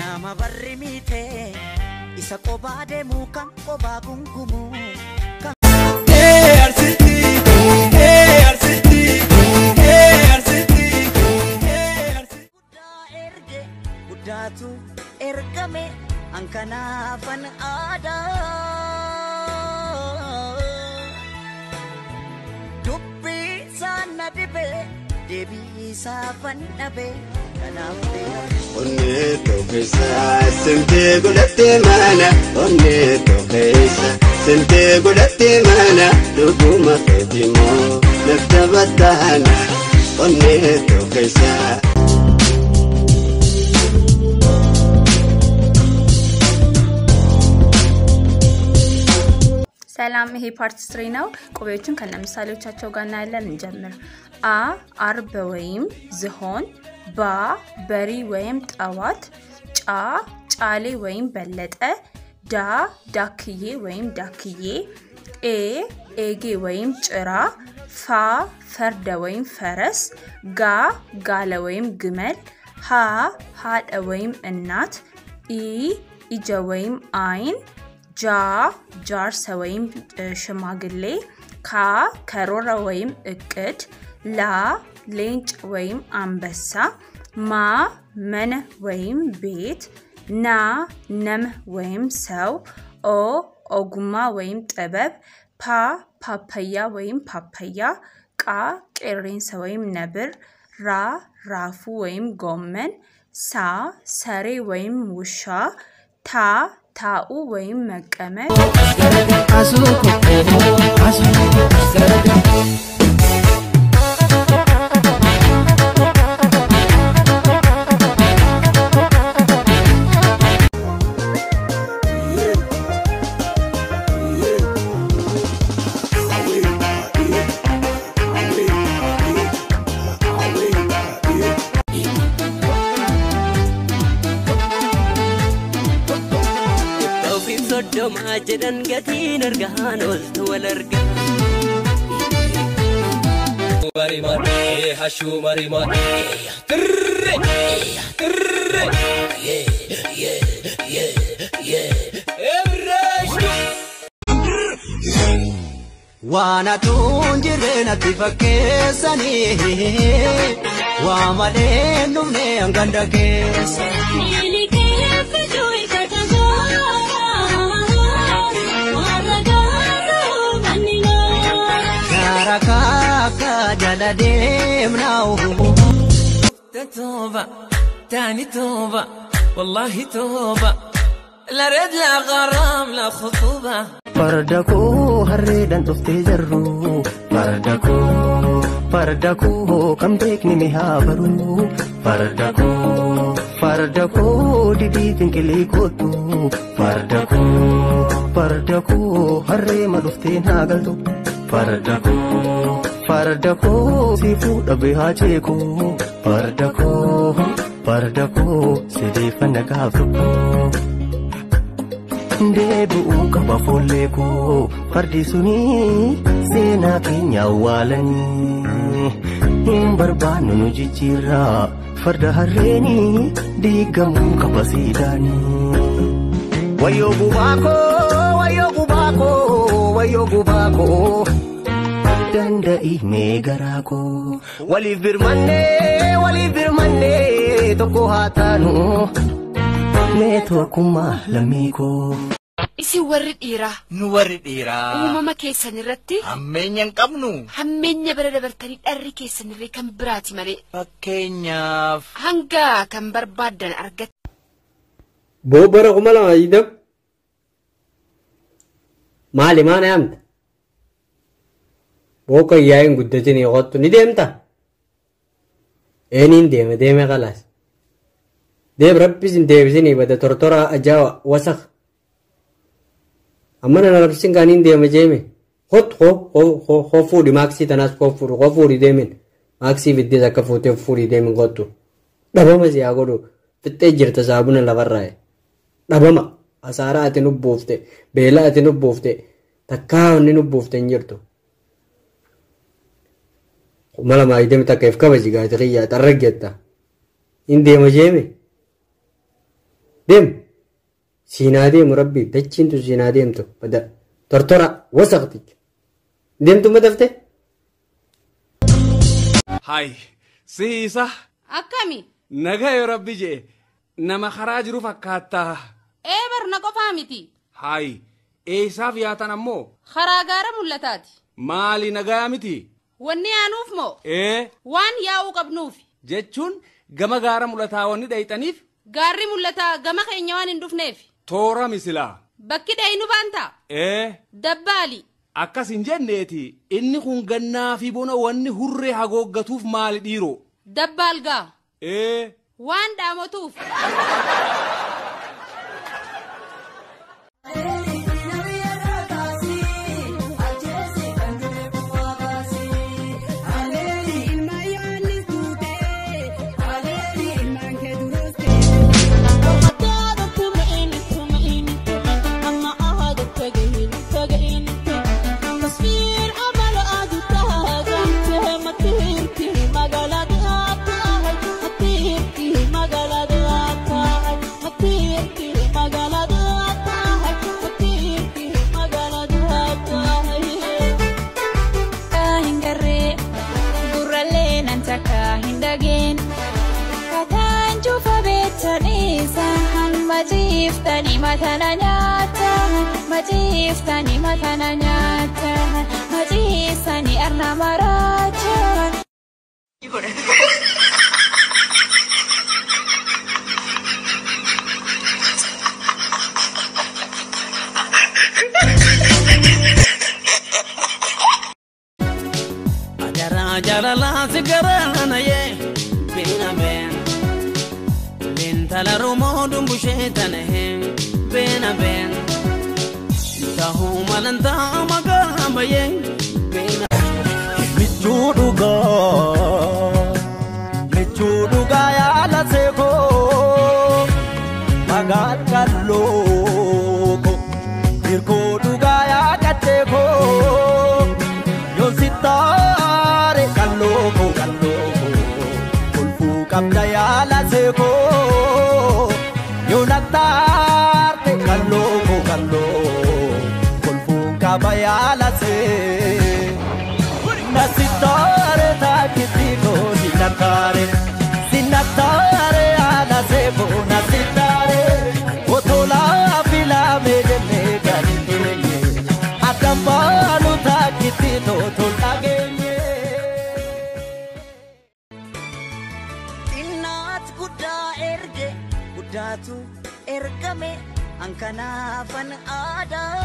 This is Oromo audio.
nama barrimite isa qobade mukan qoba gungumu Arsiti Gudatu ergame angkana fan ada dubbi sana dibe debi safan nabe kanambe onne to kesa sente gulatte mana onne to kesa sente gulatte mana duguma fetimo naftabatana onne to kesa ሰላም ይሄ ፓርት 3 ነው ቆቤዎችን ከነምሳሌዎቻቸው ጋር እናያለን እንጀምር አርብ ወይም ዝሆን ባ በሪ ወይም ጣዋት ጫ ጫሌ ወይም በለጠ ዳ ዳክዬ ወይም ዳክዬ ኤጌ ወይም ጭራ ፋ ፈርደ ወይም ፈረስ ጋ ጋለ ወይም ግመል ሃ ሃደ ወይም እናት ኢጀ ወይም አይን ጃ ጃርሰ ወይም ሽማግሌ ካ ከሮራ ወይም እቅድ ላ ሌንጭ ወይም አንበሳ ማ መነ ወይም ቤት ና ነም ወይም ሰው ኦጉማ ወይም ጥበብ ፓ ፓፓያ ወይም ፓፓያ ቃ ቄሬንሰ ወይም ነብር ራ ራፉ ወይም ጎመን ሳ ሰሬ ወይም ውሻ ታ ታኡ ወይም መቀመጥ Majidan gatiin argahan oltu wal arga Marimate hashu marimate Tirre Wana tunjire natti fakkeessani Waamale numne anganda keessa Kaka jala demnao توبة تاني توبة والله توبة لا رد لا غرام لا خطوبة فردكو هريدان تفتجرو فردكو كم بيكني مهابرو فردكو ديدي تنكلي كوتو فردكو هري ما تفتين هاغلتو فردكو سيفو دبيها چيكو فردكو سيديفا نقافركو Deebi'uu qaba foollee koo fardi suni seenaa keenya awwaalanii hin barbaannu nu jijjiirraa farda harreenii diigamuu qaba siidaanii. Wayyoo gubaa koo danda'i mee garaa koo waliif birmannee tokko haa taanu. Meetu akkuma lammiikoo. Isi warri dhiiraa. Nu warri dhiiraa. Uumama keessan irratti. Hammeenya hin qabnu. Hammeenya bara dabartanii dharri keessan irree kan biraati malee. Fakkeenyaaf. Hanga kan barbaadan argatu. Boobara kuma lama idam. Maali maana yaamta? Booka yaayin guddatin qottu ni deemta? Eeniin deeme qalaas. Deeb rabbisin deebisini bada tortora ajawa wasakh amana rabbisin kanin deema jeeme hot ho fuudi maxi tanas ko fuudi deemen maxi vidde zakka fuute fuudi deemen gottu dhabama si agodu fitte jirta saabuna labarraa dhabama asara ati nubbuufte beela ati nubbuufte takka onni nubbuufte jirtu mala ma idem takkeef kabaji gaatiriya tarraggetta in deema jeeme ديم سيناديم ربي تجين سيناديم تو بدا ترترى وسقتك ديم تو مدفته هاي سيسا أكمي نجا يا ربي جي نما خراج رو فكاتا إبر نكو فهمتي هاي إيسا فياتا نمو خراغارة ملتاتي مالي نجا متي وني أنوف مو وان ياو قبنوفي جتشون gama gaara mulataa wanni dhayxaniif gaarri mulataa gama keenya waan hin dhufneef toora misilaa bakki dhaynu baanta dabbaali akkas hin jenneeti inni kun gannaa fi bona wanni hurree hagooggatuuf maali dhiiroo dabbaal gaa waan dhaamotuuf Majiftani matana nyata, majiftani matana nyata, majistani arna maracha. Ajara ajara la sigara na ye, bina ben. Tala rumo dum bushetane bena ben tahu malanta maga baye bena michuduga ya la seko magal kaloko irko duga ya kateko yo sitare kaloko kulfu kabda ya la seko Yonatarte kallo kolfu kabayala se nasitare takitiko sinatare ala se nasitare otola fila medene ganile akambalu takitito tolagenye Innat kuda erge kudatu ergame angkana fan ada